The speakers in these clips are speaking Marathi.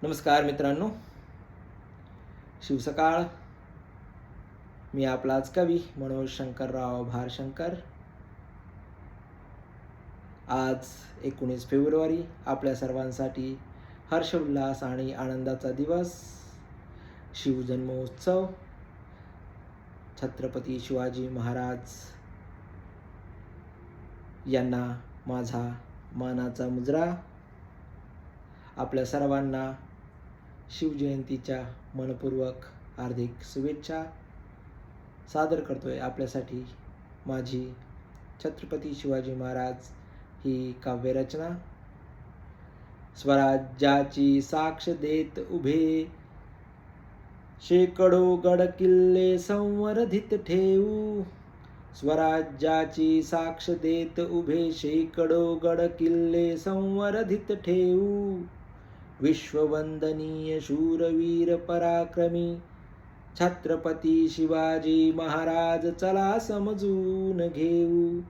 नमस्कार मित्रांनो, शिवसकाळ. मी आपलाच कवी मनोज शंकरराव भारशंकर. आज 19 फेब्रुवारी आपल्या सर्वांसाठी हर्षोल्लास आणि आनंदाचा दिवस. शिवजन्मोत्सव. छत्रपती शिवाजी महाराज यांना माझा मानाचा मुजरा. आपल्या सर्वांना शिवजयंतीच्या मनपूर्वक हार्दिक शुभेच्छा सादर करतोय. आपल्यासाठी माझी छत्रपती शिवाजी महाराज ही काव्यरचना. स्वराज्याची साक्ष देत उभे शेकडो गड किल्ले संवर्धित ठेवू. स्वराज्याची साक्ष देत उभे शेकडो गड किल्ले संवर्धित ठेवू. विश्ववंदनीय शूरवीर पराक्रमी छत्रपती शिवाजी महाराज चला समजून घेऊ.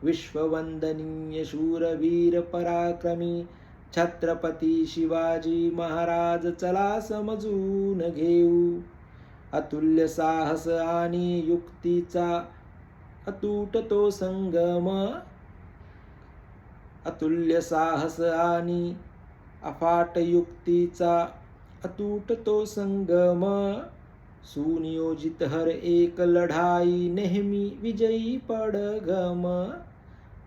विश्ववंदनीय शूरवीर पराक्रमी छत्रपती शिवाजी महाराज चला समजून घेऊ. अतुल्य साहस आणि युक्तीचा अतूट तो संगम. अतुल्य साहस आणि अफाट युक्तीचा अतूट तो संगम. सुनियोजित हर एक लढाई नेहमी विजयी पडगम.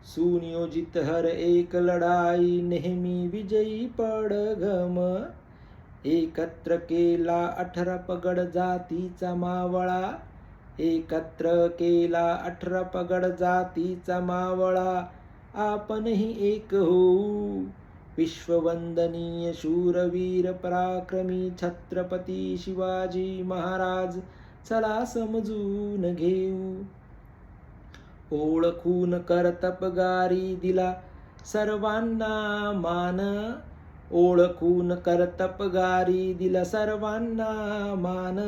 सुनियोजित हर एक लढाई नेहमी विजयी पडगम. एकत्र केला 18 पगड जातीचा मावळा. एकत्र केला 18 पगड जातीचा मावळा. आपणही एक होऊ. विश्ववंदनीय शूरवीर पराक्रमी छत्रपती शिवाजी महाराज चला समजून घेऊ. ओळखून कर्तबगारी दिला सर्वांना मान. ओळखून कर्तबगारी दिला सर्वांना मान.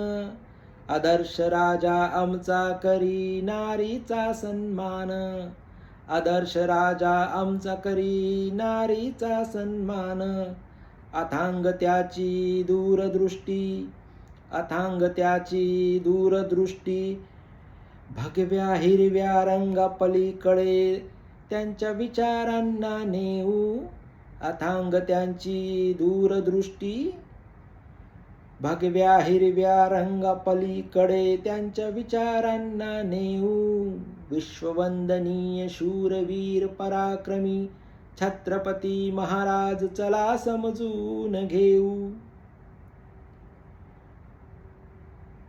आदर्श राजा आमचा करी नारीचा सन्मान. आदर्श राजा आमचा करी नारीचा सन्मान. अथांग त्याची दूरदृष्टी. अथांग त्याची दूरदृष्टी. भगव्या हिरव्या रंगापलीकडे त्यांच्या विचारांना नेऊ. अथांग त्यांची दूरदृष्टी. भगव्या हिरव्या रंगापलीकडे त्यांच्या विचारांना नेऊ. विश्ववंदनीय शूरवीर पराक्रमी छत्रपती महाराज चला समजून घेऊ.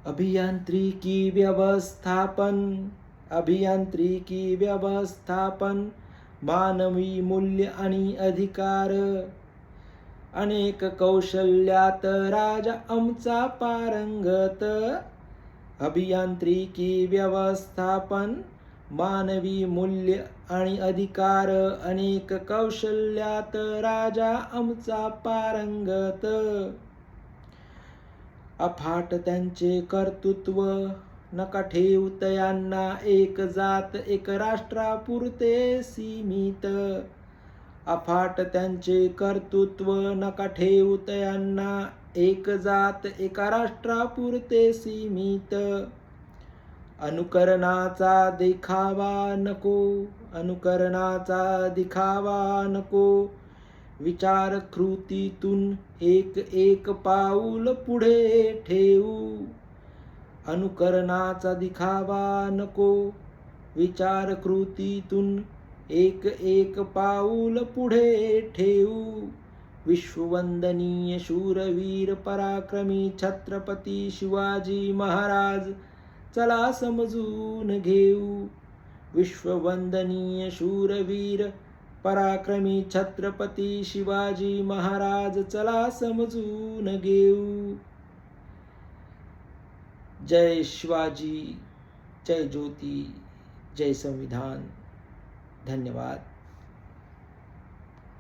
अभियांत्रिकी व्यवस्थापन. अभियांत्रिकी व्यवस्थापन. मानवी मूल्य आणि अधिकार. अनेक कौशल्यात राजा आमचा पारंगत. अभियांत्रिकी व्यवस्थापन. मानवी मूल्य आणि अधिकार. अनेक कौशल्यात राजा आमचा पारंगत. अफाट त्यांचे कर्तृत्व. नका ठेवू तयांना एक जात एक राष्ट्रापुरते सीमित. अफाट त्यांचे कर्तृत्व. नका ठेवू तयांना एक जात एका राष्ट्रापुरते सीमित. अनुकरणाचा देखावा नको. अनुकरणाचा दिखावा नको. विचार कृतीतून एक एक पाऊल पुढे ठेवू. अनुकरणाचा दिखावा नको. विचार कृतीतून एक एक पाऊल पुढे ठेवू. विश्ववंदनीय शूरवीर पराक्रमी छत्रपती शिवाजी महाराज चला समजून घेऊ. विश्ववंदनीय शूरवीर पराक्रमी छत्रपती शिवाजी महाराज चला समजून घेऊ. जय शिवाजी. जय ज्योती. जय संविधान. धन्यवाद.